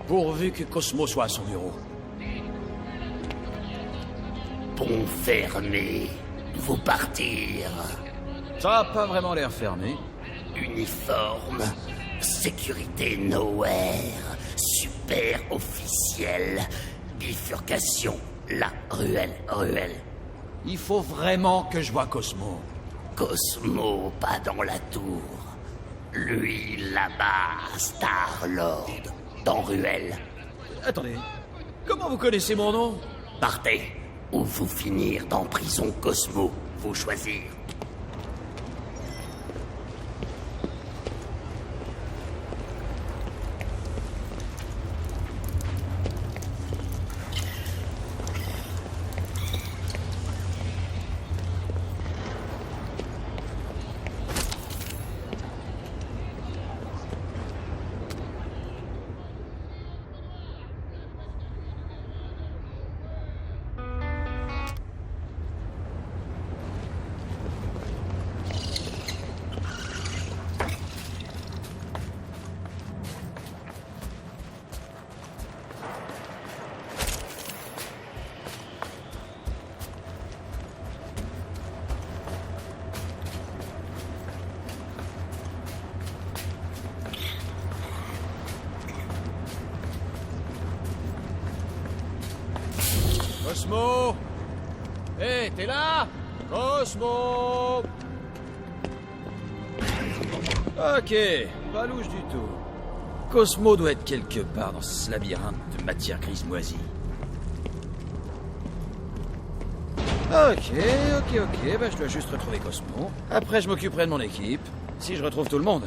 Pourvu que Cosmo soit à son bureau. Pont fermé. Vous partir. Ça a pas vraiment l'air fermé. Uniforme. Sécurité nowhere. Super officiel. Bifurcation. La ruelle. Il faut vraiment que je voie Cosmo. Cosmo, pas dans la tour. Lui, là-bas, Star-Lord. Dans ruelle. Attendez, comment vous connaissez mon nom? Partez, ou vous finir dans prison Cosmo. Vous choisir. Cosmo! Hé, t'es là? Cosmo! Ok, pas louche du tout. Cosmo doit être quelque part dans ce labyrinthe de matière grise moisie. Ok, bah je dois juste retrouver Cosmo. Après, je m'occuperai de mon équipe, si je retrouve tout le monde.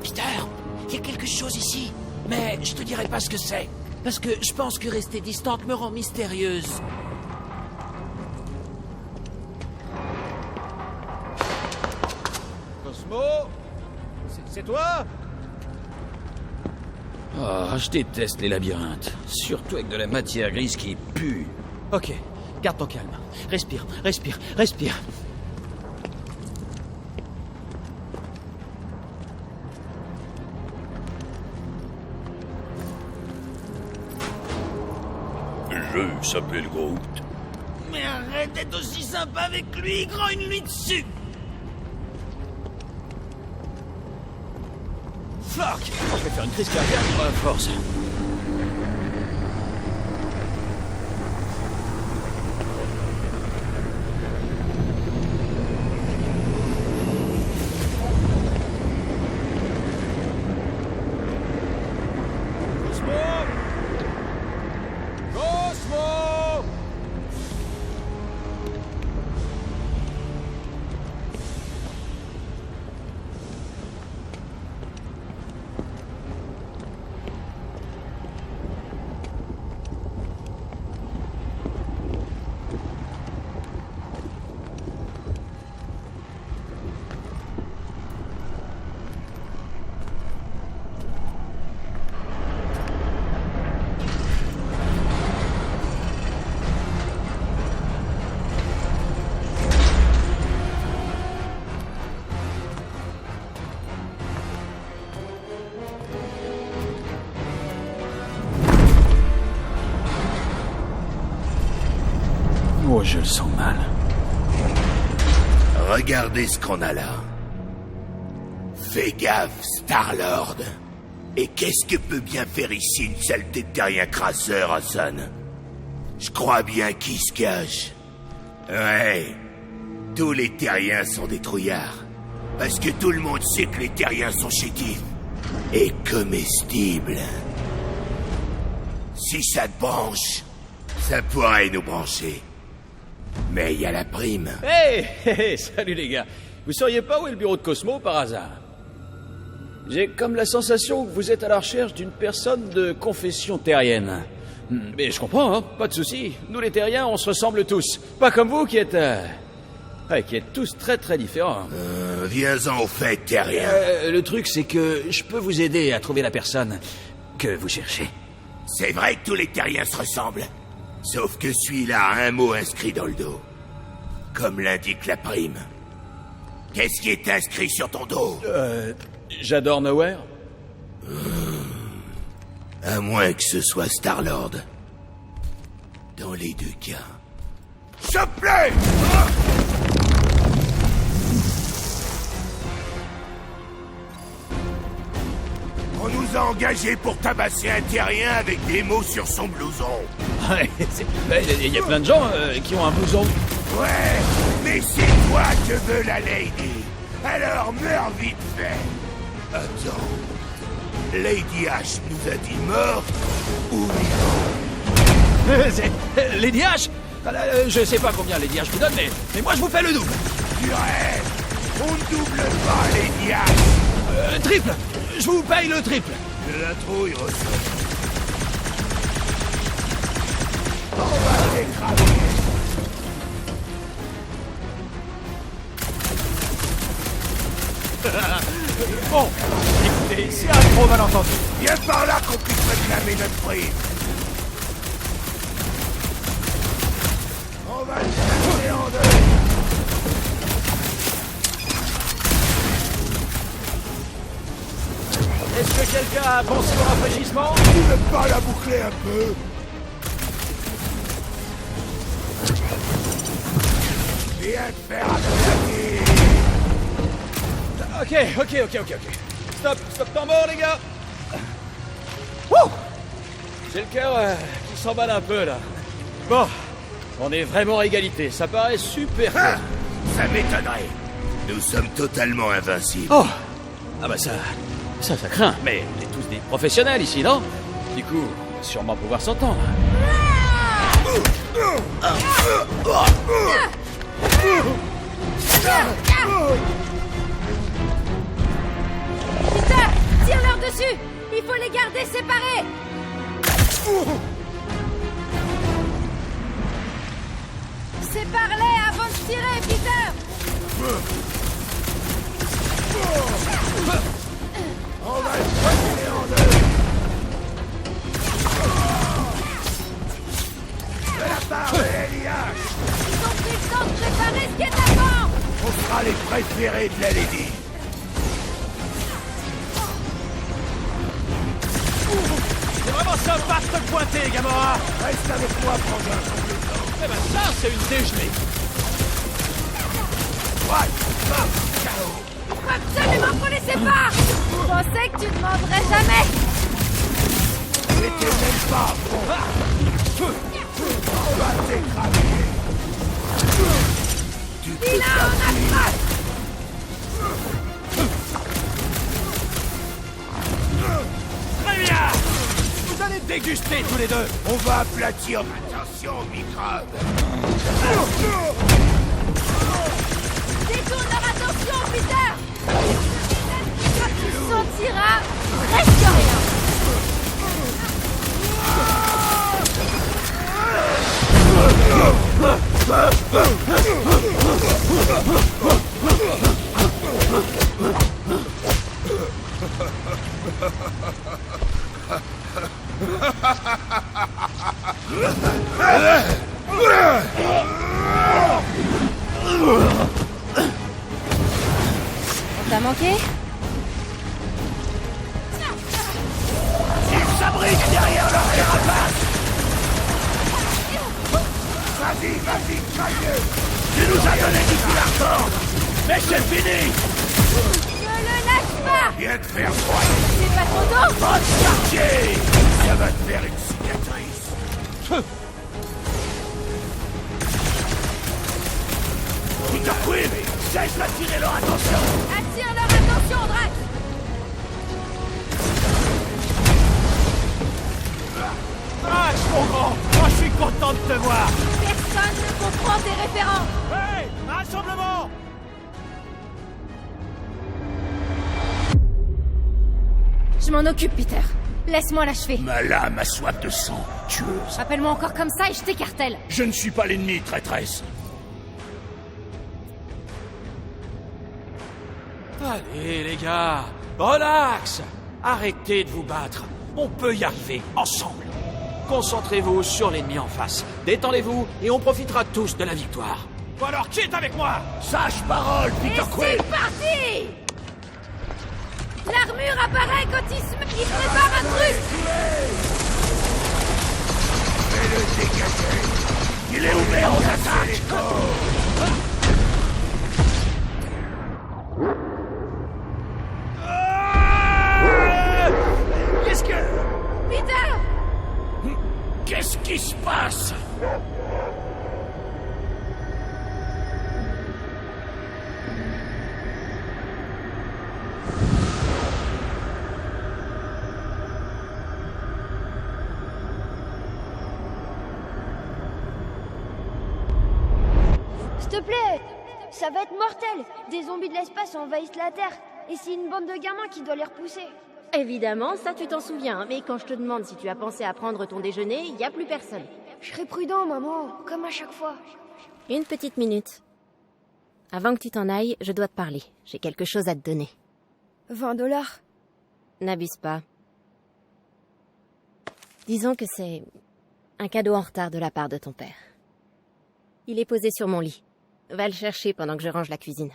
Peter, il y a quelque chose ici. Mais je te dirai pas ce que c'est. Parce que je pense que rester distante me rend mystérieuse. Cosmo? C'est toi? Ah, je déteste les labyrinthes. Surtout avec de la matière grise qui pue. Ok, garde ton calme. Respire. Je s'appelle Groot. Mais arrête d'être aussi sympa avec lui, grand une nuit dessus. Fuck! Je vais faire une crise cardiaque pour la force. Oh, je le sens mal. Regardez ce qu'on a là. Fais gaffe, Star-Lord. Et qu'est-ce que peut bien faire ici une saleté de terrien crasseur, Hassan? Je crois bien qu'il se cache. Ouais. Tous les terriens sont des trouillards. Parce que tout le monde sait que les terriens sont chétifs. Et comestibles. Si ça te branche, ça pourrait nous brancher. Mais il y a la prime. Hey, salut les gars. Vous sauriez pas où est le bureau de Cosmo par hasard? J'ai comme la sensation que vous êtes à la recherche d'une personne de confession terrienne. Mais je comprends, hein, pas de souci. Nous les terriens, on se ressemble tous. Pas comme vous qui êtes... qui êtes tous très très différents. Viens-en au fait, terrien. Le truc, c'est que je peux vous aider à trouver la personne que vous cherchez. C'est vrai que tous les terriens se ressemblent. Sauf que celui-là a un mot inscrit dans le dos. Comme l'indique la prime. Qu'est-ce qui est inscrit sur ton dos? J'adore Nowhere. À moins que ce soit Star-Lord. Dans les deux cas. S'il te plaît! On nous a engagés pour tabasser un terrien avec des mots sur son blouson. Il y a plein de gens qui ont un blouson. Ouais, mais c'est toi que veut la lady. Alors meurs vite fait. Attends. Lady H nous a dit mort ou vivant? Lady H. Je sais pas combien Lady H vous donne, mais moi je vous fais le double. Purée, on ne double pas Lady H. Triple. Je vous paye le triple. De la trouille, Rousseau. On va t'écraser. Bon, écoutez, c'est un gros malentendu. Viens par là qu'on puisse réclamer notre prix. On va te casser en deux. Est-ce que quelqu'un a pensé au rafraîchissement? Tu veux pas la boucler un peu? Viens te faire attaquer. Ok. Stop temps mort, les gars. Wouh! J'ai le cœur qui s'emballe un peu, là. Bon, on est vraiment à égalité. Ça paraît super Ah, clair. ça m'étonnerait. Nous sommes totalement invincibles. Oh! Ah bah ça craint. Mais on est tous des professionnels ici, non? Du coup, on va sûrement pouvoir s'entendre. Peter, tire-leur dessus. Il faut les garder séparés. Sépare-les avant de tirer, Peter. On va le passer en deux. De la part de Elia, Ils ont pris le temps de préparer ce qui est avant. on sera les préférés de la Lady. C'est vraiment sympa de te pointer, Gamora. Reste avec moi pendant un peu. Eh ben ça, c'est une dégelée. Il faut absolument qu'on les sépare. Je pensais que tu demanderais jamais. C'était même pas bon. On va t'écraser. Tu peux Il a un attrape. Très bien. Vous allez déguster tous les deux. On va aplatir. Attention au microbe. Détourne leur attention, Peter. Quand tu sentiras presque rien. On t'a manqué? Ils s'abritent derrière leur carapace. Vas-y, craque. Tu nous as donné du fil à retordre. Mais c'est fini. Ne le lâche Lâche pas! Viens te faire voir. C'est pas ton dos! Va te chercher. Ça va te faire une cicatrice. Peter Quill, cesse d'attirer leur attention. Attire leur attention, Drax! Drax, mon grand! Moi, je suis content de te voir! Personne ne comprend tes références! Hey! Rassemblement! Je m'en occupe, Peter. Laisse-moi l'achever. Ma lame a soif de sang, tueuse. Rappelle-moi encore comme ça et je t'écartèle. Je ne suis pas l'ennemi, traîtresse. Allez, les gars, relax! Arrêtez de vous battre. On peut y arriver, ensemble. Concentrez-vous sur l'ennemi en face. Détendez-vous et on profitera tous de la victoire. Bon alors, qui est avec moi? Sage parole, Et Peter Quill. c'est parti! L'armure apparaît quand il prépare un truc! Fais-le dégager. Il est ouvert aux attaques. Qu'est-ce que... Peter! Qu'est-ce qui se passe? S'il te plaît, ça va être mortel. Des zombies de l'espace envahissent la Terre. Et c'est une bande de gamins qui doit les repousser. Évidemment, ça tu t'en souviens, mais quand je te demande si tu as pensé à prendre ton déjeuner, il n'y a plus personne. Je serai prudent, maman, comme à chaque fois. Une petite minute. Avant que tu t'en ailles, je dois te parler. J'ai quelque chose à te donner. $20. N'abuse pas. Disons que c'est un cadeau en retard de la part de ton père. Il est posé sur mon lit. Va le chercher pendant que je range la cuisine.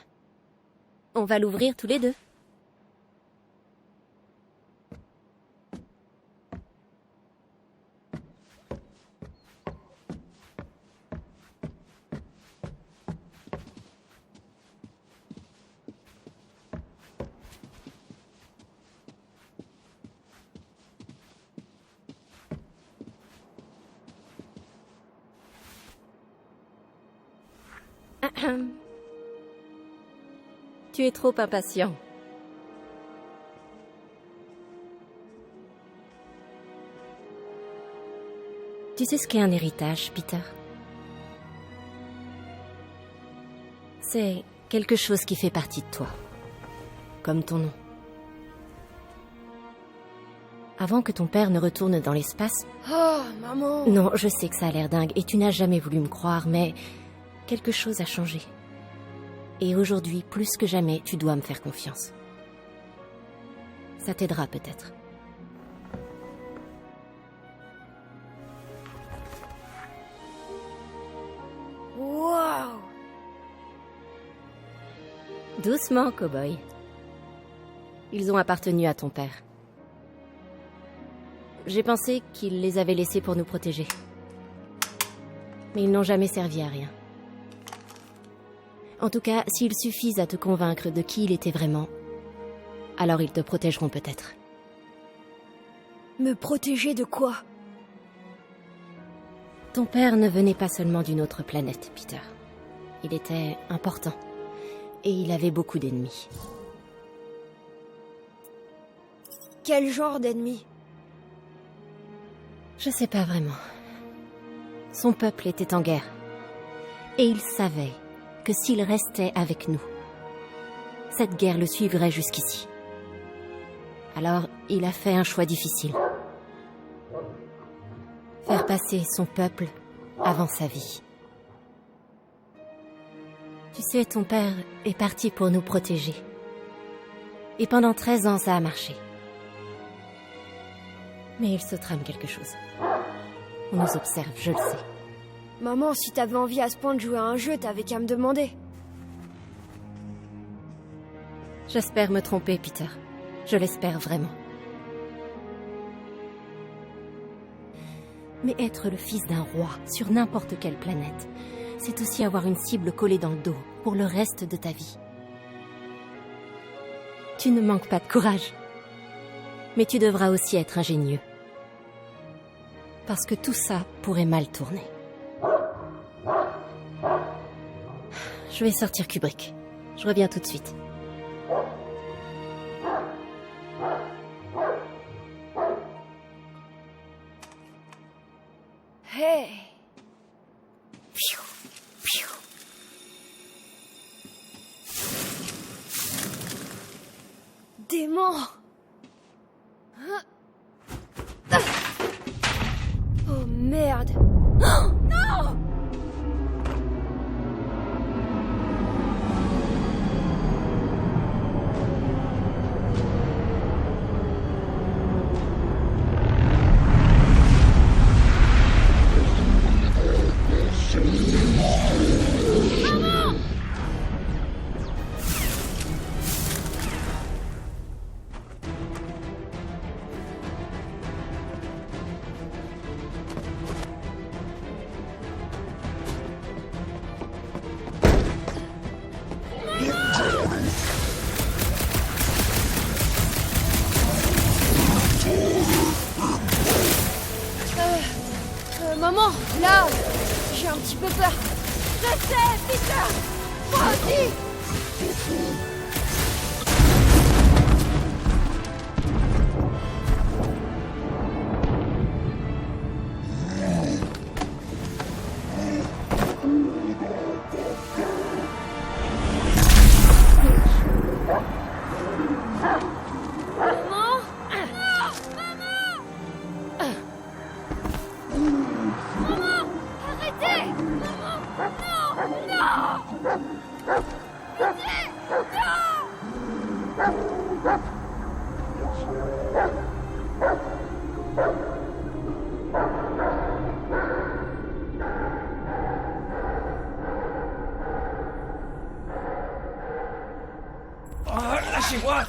On va l'ouvrir tous les deux. Tu es trop impatient. Tu sais ce qu'est un héritage, Peter? C'est quelque chose qui fait partie de toi. Comme ton nom. Avant que ton père ne retourne dans l'espace... Oh, maman. Non, je sais que ça a l'air dingue et tu n'as jamais voulu me croire, mais... quelque chose a changé. Et aujourd'hui, plus que jamais, tu dois me faire confiance. Ça t'aidera peut-être. Waouh. Doucement, cow-boy. Ils ont appartenu à ton père. J'ai pensé qu'il les avait laissés pour nous protéger. Mais ils n'ont jamais servi à rien. En tout cas, s'ils suffisent à te convaincre de qui il était vraiment, alors ils te protégeront peut-être. Me protéger de quoi? Ton père ne venait pas seulement d'une autre planète, Peter. Il était important. Et il avait beaucoup d'ennemis. Quel genre d'ennemi? Je sais pas vraiment. Son peuple était en guerre. Et il savait que s'il restait avec nous, cette guerre le suivrait jusqu'ici. Alors, il a fait un choix difficile. Faire passer son peuple avant sa vie. Tu sais, ton père est parti pour nous protéger. Et pendant 13 ans, ça a marché. Mais il se trame quelque chose. On nous observe, je le sais. Maman, si t'avais envie à ce point de jouer à un jeu, t'avais qu'à me demander. J'espère me tromper, Peter. Je l'espère vraiment. Mais être le fils d'un roi sur n'importe quelle planète, c'est aussi avoir une cible collée dans le dos pour le reste de ta vie. Tu ne manques pas de courage. Mais tu devras aussi être ingénieux. Parce que tout ça pourrait mal tourner. Je vais sortir Kubrick. Je reviens tout de suite. Hey! Démon! Oh merde! Oh, non! Maman, là, j'ai un petit peu peur. Je sais, Peter! Moi aussi! Maman? Maman! Arrêtez! Maman! Non! Non! Arrêtez! Non! Oh, lâchez-moi!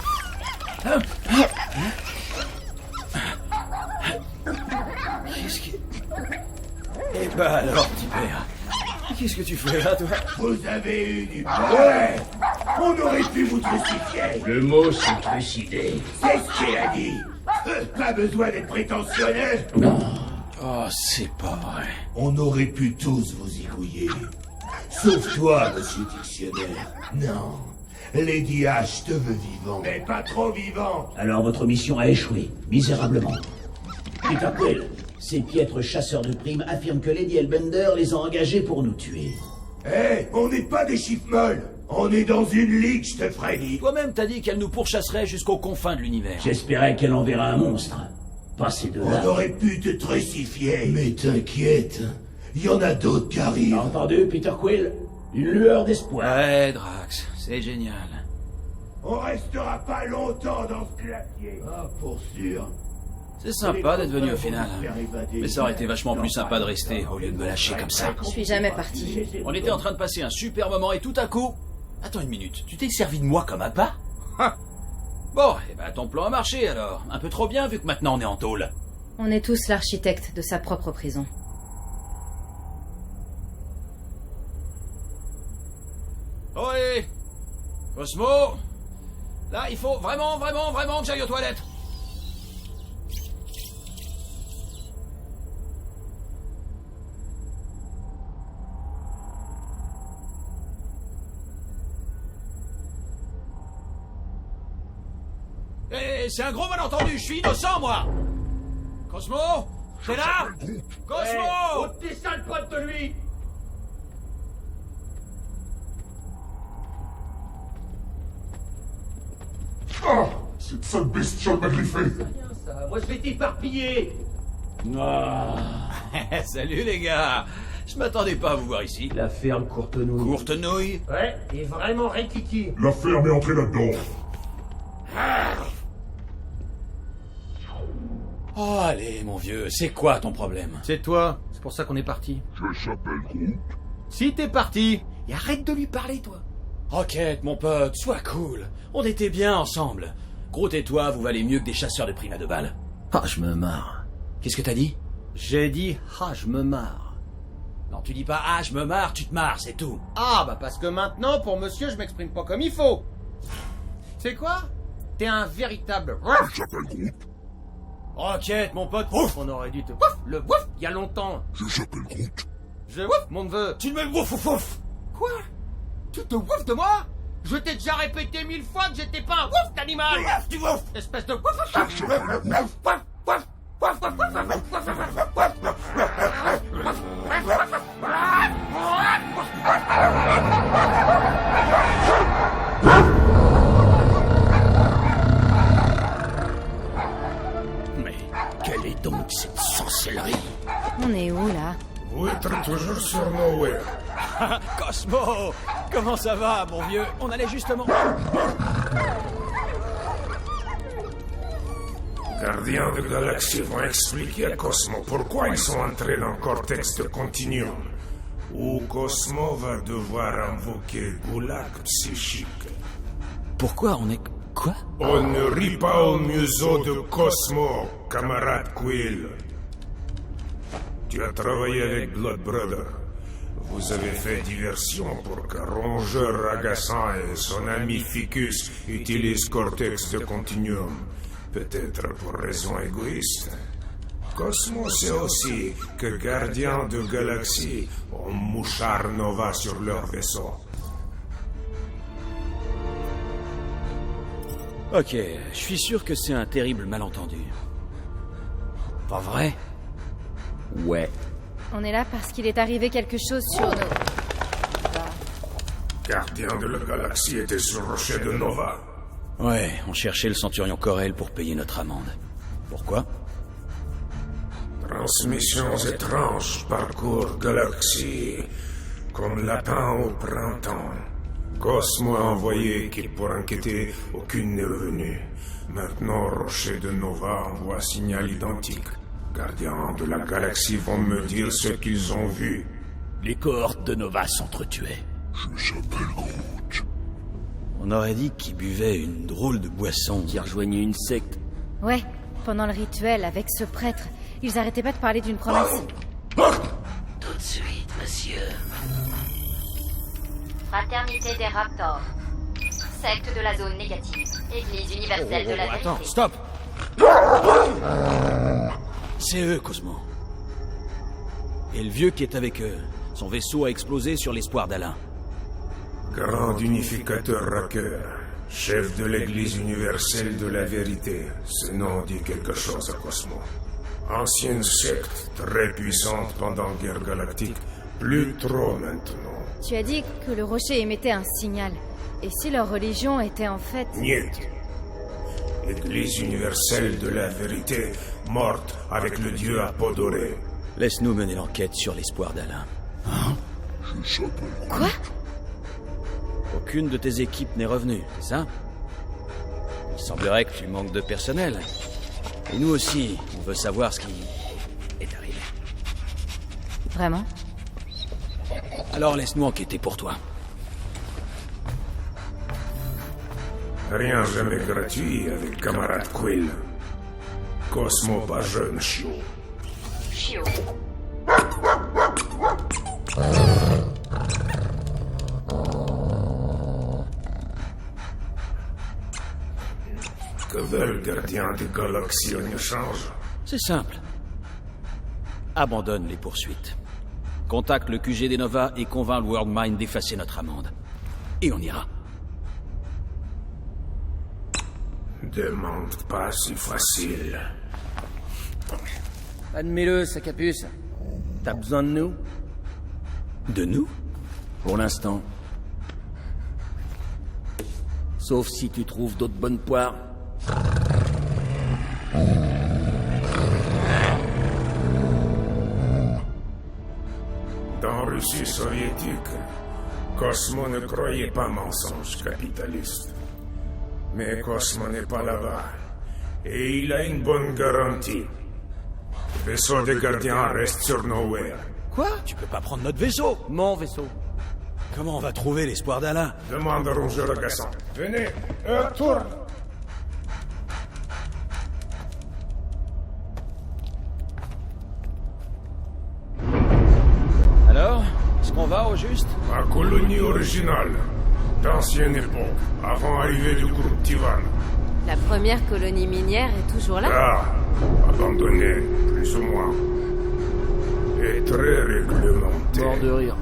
Qu'est-ce qui... Eh ben alors, petit père, qu'est-ce que tu fais là, toi? Vous avez eu du ouais. On aurait pu vous trucifier. Le mot c'est trucider. C'est ce qu'il a dit. Pas besoin d'être prétentionneux. Oh, c'est pas vrai. On aurait pu tous vous zigouiller. Sauf toi, monsieur Dictionnaire. Non. Lady H te veut vivant. Mais pas trop vivant. Alors votre mission a échoué, misérablement. Peter Quill, ces piètres chasseurs de primes affirment que Lady Hellbender les a engagés pour nous tuer. Eh, on n'est pas des chiffres molles. On est dans une ligue, je te Freddy. Toi-même t'as dit qu'elle nous pourchasserait jusqu'aux confins de l'univers. J'espérais qu'elle enverra un monstre. Pas ces deux-là. On aurait pu te trucifier. Mais t'inquiète, il y en a d'autres qui arrivent. T'as entendu, Peter Quill? Une lueur d'espoir. Ouais, Drax, c'est génial. On restera pas longtemps dans ce glacier. Ah, pour sûr. C'est sympa d'être venu au final. Mais ça aurait été vachement plus sympa de rester au lieu de me lâcher comme ça. Je suis jamais partie. On était en train de passer un super moment et tout à coup... Attends une minute, tu t'es servi de moi comme un pas? Bon, eh ben ton plan a marché alors. Un peu trop bien vu que maintenant on est en tôle. On est tous l'architecte de sa propre prison. Ohé Cosmo! Là, il faut vraiment que j'aille aux toilettes. Eh, c'est un gros malentendu, je suis innocent, moi! Cosmo? T'es là? Cosmo! T'es sale pote de lui. Ah! Cette sale bestiole m'a griffé. Moi je vais t'éparpiller. Salut les gars! Je m'attendais pas à vous voir ici. La ferme Courtenouille. Courtenouille? Ouais, t'es vraiment rékiki. La ferme est entrée là-dedans. Oh, allez, mon vieux, c'est quoi ton problème? C'est toi, c'est pour ça qu'on est parti. Je s'appelle Groot. Si t'es parti, et arrête de lui parler, toi. Rocket, mon pote, sois cool. On était bien ensemble. Groot et toi, vous valez mieux que des chasseurs de primes à 2 balles. Ah, je me marre. Qu'est-ce que t'as dit? J'ai dit, ah, je me marre. Non, tu dis pas « Ah, je me marre », tu te marres, c'est tout. Ah, bah parce que maintenant, pour monsieur, je m'exprime pas comme il faut. C'est quoi? T'es un véritable... Il s'appelle Groot. Rocket, mon pote. On aurait dû te... Wouf, le wouf, il y a longtemps. Je s'appelle Groot. Je wouf, mon neveu. Tu me wouf wouf wouf. Quoi? Tu te wouf de moi? Je t'ai déjà répété 1000 fois que j'étais pas un wouf d'animal. Tu wouf. Espèce de wouf, wouf, wouf, wouf, wouf, wouf, wouf, wouf, Mais quelle est donc cette sorcellerie? On est où, là? Vous êtes toujours sur Nowhere. Cosmo, comment ça va, mon vieux? On allait justement... Gardiens de galaxie vont expliquer à Cosmo pourquoi ils sont entrés dans le cortex de Continuum, où Cosmo va devoir invoquer Goulag psychique. Pourquoi on est... Quoi? On ne rit pas au museau de Cosmo, camarade Quill. Tu as travaillé avec Blood Brother. Vous avez fait diversion pour qu'un rongeur agaçant et son ami Ficus utilisent Cortex de Continuum. Peut-être pour raison égoïste. Cosmo sait aussi que Gardiens de Galaxie ont Mouchard Nova sur leur vaisseau. Ok, je suis sûr que c'est un terrible malentendu. Pas vrai? Ouais. On est là parce qu'il est arrivé quelque chose sur nous. Gardiens de la Galaxie étaient sur le rocher de Nova. Ouais, on cherchait le Centurion Corel pour payer notre amende. Pourquoi? Transmissions étranges, parcours galaxie, comme lapin au printemps. Cosmo a envoyé équipe pour enquêter, aucune n'est revenue. Maintenant, rocher de Nova envoie signal identique. Gardiens de la galaxie vont me dire ce qu'ils ont vu. Les cohortes de Nova s'entretuaient. Je s'appelle Groot. On aurait dit qu'ils buvaient une drôle de boisson. Qui rejoignait une secte. Ouais, pendant le rituel avec ce prêtre, ils arrêtaient pas de parler d'une promesse. Tout de suite, monsieur. Fraternité des Raptors. Secte de la zone négative. Église universelle de la vérité. Attends, stop! C'est eux, Cosmo. Et le vieux qui est avec eux. Son vaisseau a explosé sur l'espoir d'Alain. Grand unificateur Racker, chef de l'Église universelle de la vérité. Ce nom dit quelque chose à Cosmo. Ancienne secte, très puissante pendant la guerre galactique, plus trop maintenant. Tu as dit que le rocher émettait un signal. Et si leur religion était en fait... Niet. Église universelle de la vérité, morte avec le dieu à peau dorée. Laisse-nous mener l'enquête sur l'espoir d'Alain. Je s'appelle Groot. Quoi? Aucune de tes équipes n'est revenue, c'est ça? Il semblerait que tu manques de personnel. Et nous aussi, on veut savoir ce qui est arrivé. Vraiment? Alors laisse-nous enquêter pour toi. Rien jamais gratuit avec camarade Quill. Cosmo pas jeune, chiot. Chiot. Que veulent gardiens des galaxies en échange? C'est simple. Abandonne les poursuites. Contacte le QG des Nova et convainc le World Mind d'effacer notre amende. Et on ira. Demande pas si facile. Admets-le, sac à puce. T'as besoin de nous? De nous? Pour l'instant. Sauf si tu trouves d'autres bonnes poires. Dans Russie soviétique, Cosmo ne croyait pas mensonge capitaliste. Mais Cosmo n'est pas là-bas. Et il a une bonne garantie. Le vaisseau des gardiens reste sur Nowhere. Quoi? Tu peux pas prendre notre vaisseau? Mon vaisseau. Comment on va trouver l'espoir d'Alain? Demande au rongeur agaçant. Venez, retourne. Alors? Est-ce qu'on va au juste? Ma colonie originale, d'ancienne époque, avant arrivée du groupe Tivan. La première colonie minière est toujours là? Ah, abandonné, plus ou moins. Et très réglementé. Mort de rire.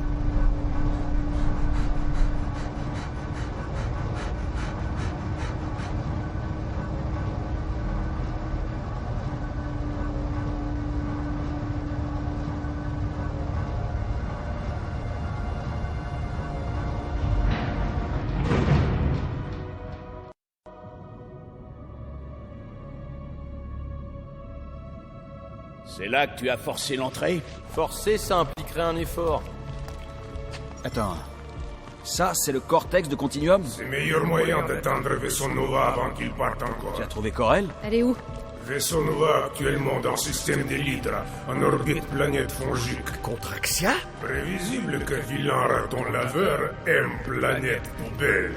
C'est là que tu as forcé l'entrée? Forcer, ça impliquerait un effort. Attends. Ça, c'est le cortex de Continuum? C'est le meilleur moyen d'atteindre Vaisseau Nova avant qu'il parte encore. Tu as trouvé Corel? Elle est où? Vaisseau Nova actuellement dans le système de l'Hydra, en orbite planète fongique. Contraxia? Prévisible que vilain raton laveur aime planète poubelle.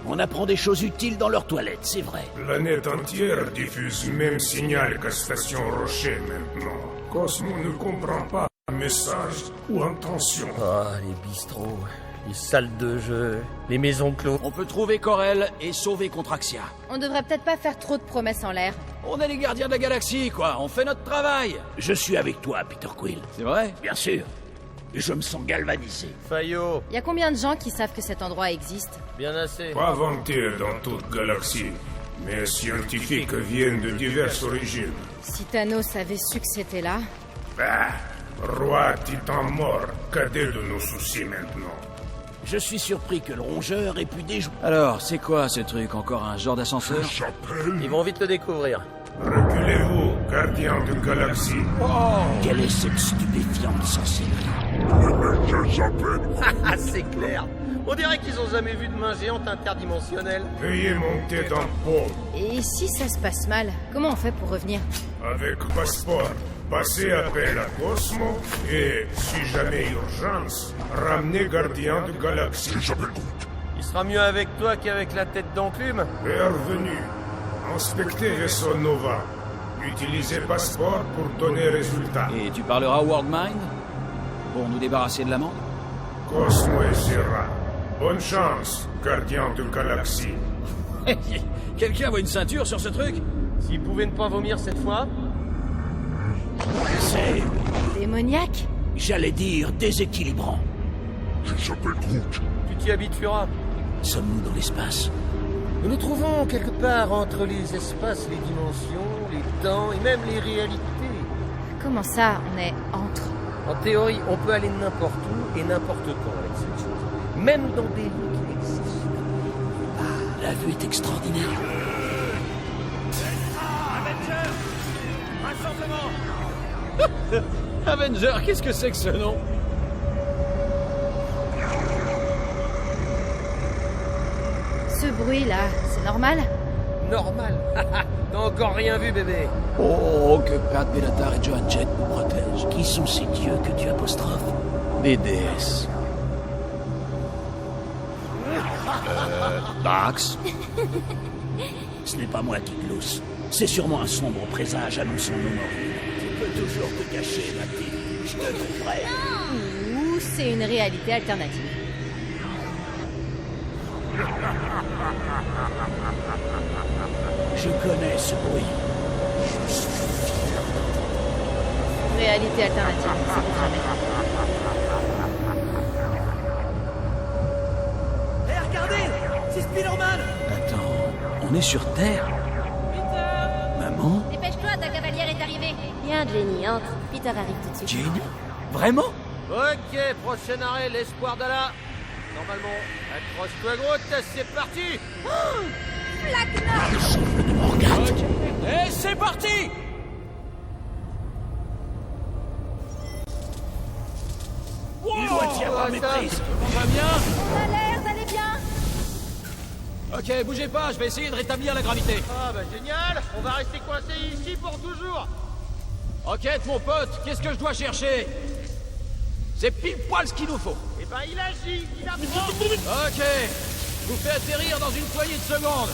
On apprend des choses utiles dans leurs toilettes, c'est vrai. Planète entière diffuse même signal que Station Rocher maintenant. Cosmo ne comprend pas message ou intention. Ah, les bistrots, les salles de jeu, les maisons clos. On peut trouver Corel et sauver Contraxia. On devrait peut-être pas faire trop de promesses en l'air. On est les gardiens de la galaxie, quoi. On fait notre travail. Je suis avec toi, Peter Quill. C'est vrai? Bien sûr. Je me sens galvanisé. Fayot, Y a combien de gens qui savent que cet endroit existe? bien assez. Pas vanté dans toute galaxie, mais scientifiques viennent de diverses origines. Si Thanos avait su que c'était là... Bah, roi titan mort, cadet de nos soucis maintenant. Je suis surpris que le rongeur ait pu déjouer. Alors, c'est quoi ce truc? Encore un genre d'ascenseur? Ils vont vite le découvrir. Reculez-vous, gardien de galaxie. Quelle est cette stupéfiante sorcellerie? Ah, c'est clair. On dirait qu'ils ont jamais vu de main géante interdimensionnelle. Veuillez monter dans le pôle. Et si ça se passe mal, comment on fait pour revenir? Avec passeport, passez appel à Cosmo et, si jamais urgence, ramenez gardien de galaxie. Il sera mieux avec toi qu'avec la tête d'enclume. Bienvenue. Inspectez Vaisseau Nova. Utilisez passeport pour donner résultat. Et tu parleras au Worldmind? Pour nous débarrasser de l'amende? Cosmo et Sierra. Bonne chance, gardien de galaxie. Quelqu'un voit une ceinture sur ce truc? S'ils pouvaient ne pas vomir cette fois. C'est, Démoniaque? j'allais dire, déséquilibrant. Tu t'y habitueras. Sommes-nous dans l'espace? Nous nous trouvons quelque part entre les espaces, les dimensions, les temps et même les réalités. Comment ça, on est entre? En théorie, on peut aller n'importe où et n'importe quand avec cette chose. Même dans des lieux qui n'existent pas. La vue est extraordinaire. Avenger, qu'est-ce que c'est que ce nom? Ce bruit-là, c'est normal? Normal. T'as encore rien vu, bébé. Oh, que Pat Bellatar et Joan Jett nous protègent. Qui sont ces dieux que tu apostrophes? Des déesses. Dax? Ce n'est pas moi qui glousse. C'est sûrement un sombre présage annonçant nos morts. Tu peux toujours te cacher, ma petite. Je te trouverai. Ou c'est une réalité alternative? Je connais ce bruit. Réalité alternative, c'est confirmé. Hé, regardez! C'est Spider-Man! Attends, on est sur Terre? Maman? Dépêche-toi, ta cavalière est arrivée. Viens, Jenny, entre. Peter arrive tout de suite. Jane? Vraiment? Ok, prochain arrêt, l'espoir d'Allah. Normalement, accroche-toi Groot, c'est parti. Ok. Et c'est parti! Il doit y avoir maîtrise. On va bien? On a l'air d'aller bien. Ok, bougez pas, je vais essayer de rétablir la gravité. Ah bah génial, on va rester coincé ici pour toujours. Enquête, mon pote, qu'est-ce que je dois chercher? C'est pile poil ce qu'il nous faut. Eh ben il agit, il apprend. Ok, je vous fais atterrir dans une poignée de secondes.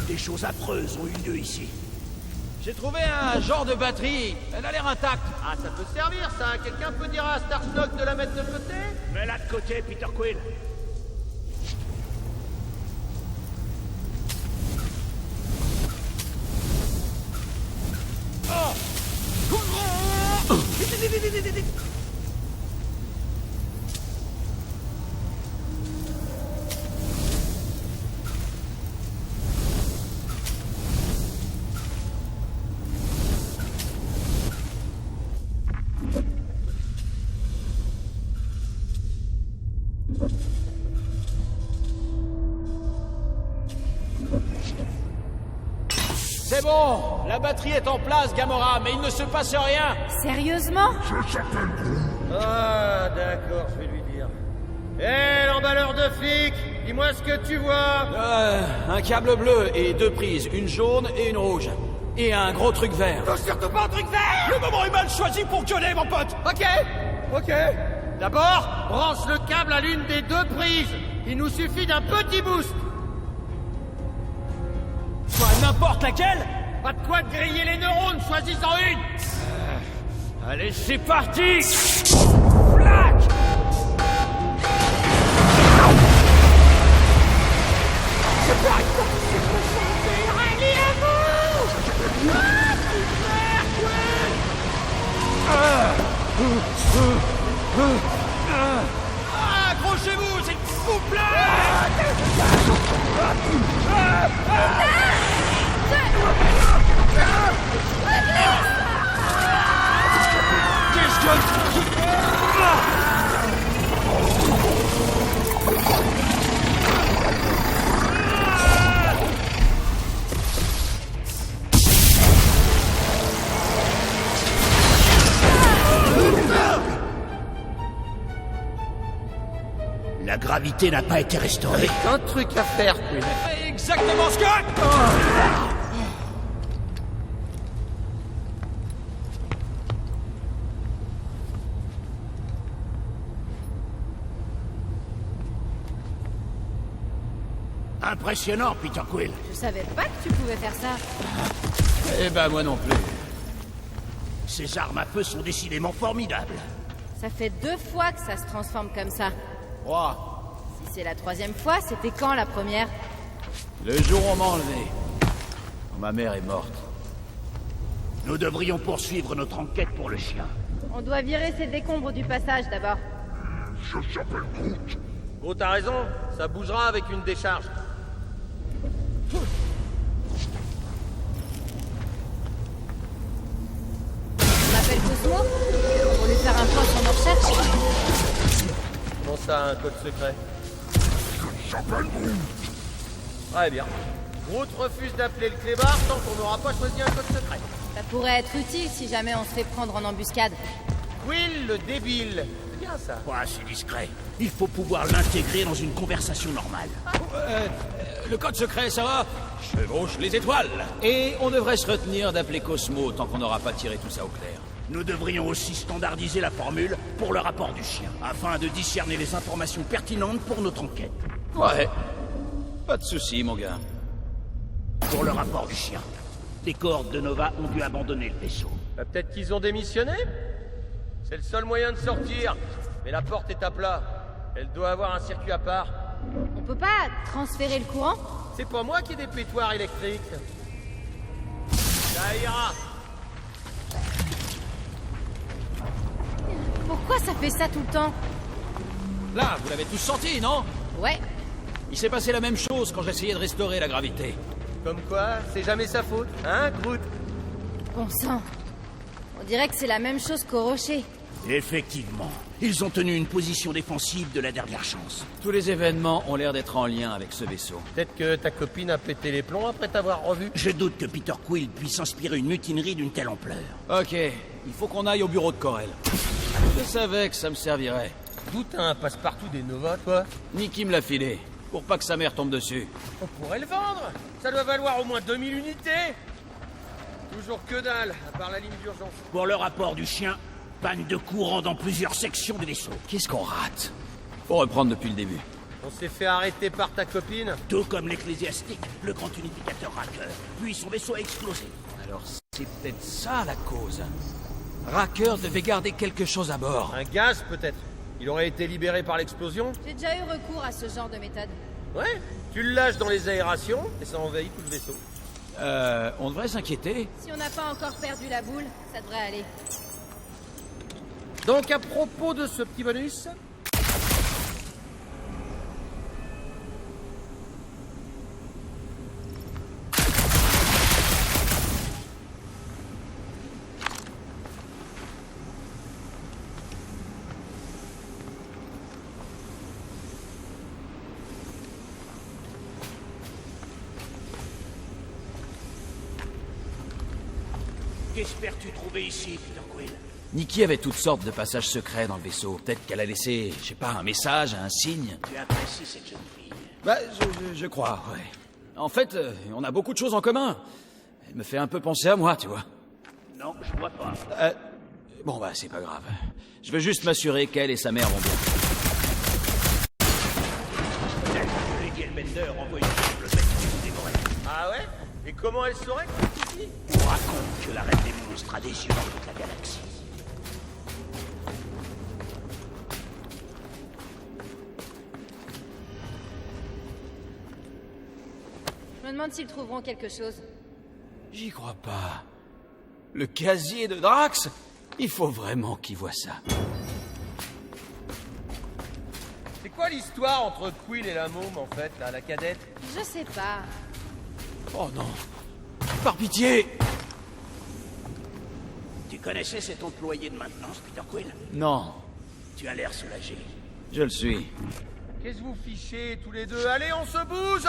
Des choses affreuses ont eu lieu ici. J'ai trouvé un genre de batterie. Elle a l'air intacte. Ah, ça peut servir, ça. Quelqu'un peut dire à Starsnock de la mettre de côté? Mets-la de côté, Peter Quill. C'est bon, la batterie est en place, Gamora, mais il ne se passe rien. Sérieusement? Ah, d'accord, je vais lui dire. Hé, l'emballeur de flics, dis-moi ce que tu vois. Un câble bleu et 2 prises, une jaune et une rouge. Et un gros truc vert. Non, surtout pas un truc vert. Le moment est mal choisi pour gueuler, mon pote. Ok. D'abord, branche le câble à l'une des 2 prises. Il nous suffit d'un petit boost. Quoi, n'importe laquelle? Pas de quoi te griller les neurones, choisis-en une. Allez, c'est parti. Flac. Accrochez-vous, s'il vous plaît. Qu'est-ce que... La gravité n'a pas été restaurée. Un truc à faire, Quill. Exactement ce que... Impressionnant, Peter Quill. Je savais pas que tu pouvais faire ça. Eh ben, moi non plus. Ces armes à feu sont décidément formidables. Ça fait 2 fois que ça se transforme comme ça. Oh, Si c'est la 3e fois, c'était quand la première? le jour où on m'a enlevé. Quand ma mère est morte. Nous devrions poursuivre notre enquête pour le chien. On doit virer ces décombres du passage d'abord. Je s'appelle Groot. Oh, t'as raison, ça bougera avec une décharge. On appelle Cosmo pour lui faire un point sur nos recherches. Comment ça, un code secret? Je s'appelle Groot. Très bien. Groot refuse d'appeler le clébard tant qu'on n'aura pas choisi un code secret. Ça pourrait être utile si jamais on se fait prendre en embuscade. Quill, le débile. C'est bien ça. Ouais, c'est discret. Il faut pouvoir l'intégrer dans une conversation normale. Le code secret, ça va? Chevauche les étoiles. Et on devrait se retenir d'appeler Cosmo tant qu'on n'aura pas tiré tout ça au clair. Nous devrions aussi standardiser la formule pour le rapport du chien, afin de discerner les informations pertinentes pour notre enquête. Ouais. Pas de souci, mon gars. Pour le rapport du chien, les cohortes de Nova ont dû abandonner le vaisseau. Bah, peut-être qu'ils ont démissionné. C'est le seul moyen de sortir. Mais la porte est à plat. Elle doit avoir un circuit à part. On peut pas transférer le courant? C'est pas moi qui ai des pétoires électriques. Ça ira. Pourquoi ça fait ça tout le temps? Là, vous l'avez tous senti, non? Ouais. Il s'est passé la même chose quand j'essayais de restaurer la gravité. Comme quoi, c'est jamais sa faute, hein, Groot? Bon sang. On dirait que c'est la même chose qu'au rocher. Effectivement. Ils ont tenu une position défensive de la dernière chance. Tous les événements ont l'air d'être en lien avec ce vaisseau. Peut-être que ta copine a pété les plombs après t'avoir revu. Je doute que Peter Quill puisse inspirer une mutinerie d'une telle ampleur. Ok, il faut qu'on aille au bureau de Corel. Je savais que ça me servirait. D'où t'as un passe-partout des Nova, toi? Nikki me l'a filé, pour pas que sa mère tombe dessus. On pourrait le vendre. Ça doit valoir au moins 2000 unités. Toujours que dalle, à part la ligne d'urgence. Pour le rapport du chien, panne de courant dans plusieurs sections du vaisseau. Qu'est-ce qu'on rate? Faut reprendre depuis le début. On s'est fait arrêter par ta copine. Tout comme l'ecclésiastique, le grand unificateur Racker. Puis son vaisseau a explosé. Alors C'est peut-être ça la cause. Racker devait garder quelque chose à bord. Un gaz, peut-être. Il aurait été libéré par l'explosion. J'ai déjà eu recours à ce genre de méthode. Ouais, tu le lâches dans les aérations et ça envahit tout le vaisseau. On devrait s'inquiéter. Si on n'a pas encore perdu la boule, ça devrait aller. Donc à propos de ce petit bonus... Qu'espères-tu trouver ici, Peter Quill? Nikki avait toutes sortes de passages secrets dans le vaisseau. Peut-être qu'elle a laissé, je sais pas, un message, un signe. Tu apprécies cette jeune fille? Bah, je crois, ouais. En fait, on a beaucoup de choses en commun. Elle me fait un peu penser à moi, tu vois. Non, je vois pas. Bon, bah, c'est pas grave. Je veux juste m'assurer qu'elle et sa mère vont bien. Peut-être que Lady Hellbender envoie une simple bête qui vous dévorait. Ah ouais? Et comment elle saurait que c'est ici? On raconte que la reine des monstres a des yeux dans toute la galaxie. Je me demande s'ils trouveront quelque chose. J'y crois pas. Le casier de Drax? Il faut vraiment qu'il voit ça. C'est quoi l'histoire entre Quill et la môme, en fait, là, la cadette? Je sais pas. Oh non. Par pitié! Tu connaissais cet employé de maintenance, Peter Quill? Non, Tu as l'air soulagé. je le suis. Qu'est-ce que vous fichez, tous les deux? Allez, on se bouge!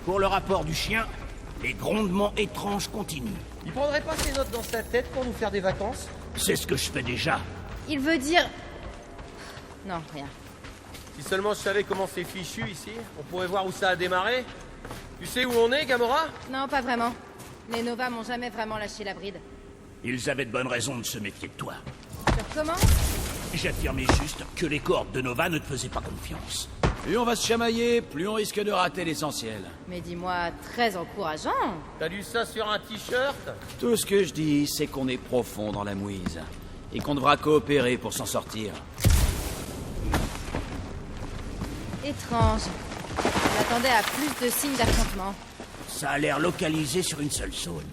Pour le rapport du chien, les grondements étranges continuent. Il prendrait pas ses notes dans sa tête pour nous faire des vacances? C'est ce que je fais déjà. Il veut dire... Non, rien. Si seulement je savais comment c'est fichu ici, on pourrait voir où ça a démarré. Tu sais où on est, Gamora? Non, pas vraiment. Les Nova m'ont jamais vraiment lâché la bride. Ils avaient de bonnes raisons de se méfier de toi. Tu recommences? J'affirmais juste que les cohortes de Nova ne te faisaient pas confiance. Plus on va se chamailler, plus on risque de rater l'essentiel. Mais dis-moi, très encourageant. T'as lu ça sur un t-shirt? Tout ce que je dis, c'est qu'on est profond dans la mouise. Et qu'on devra coopérer pour s'en sortir. Étrange. J'attendais à plus de signes d'affrontement. Ça a l'air localisé sur une seule zone.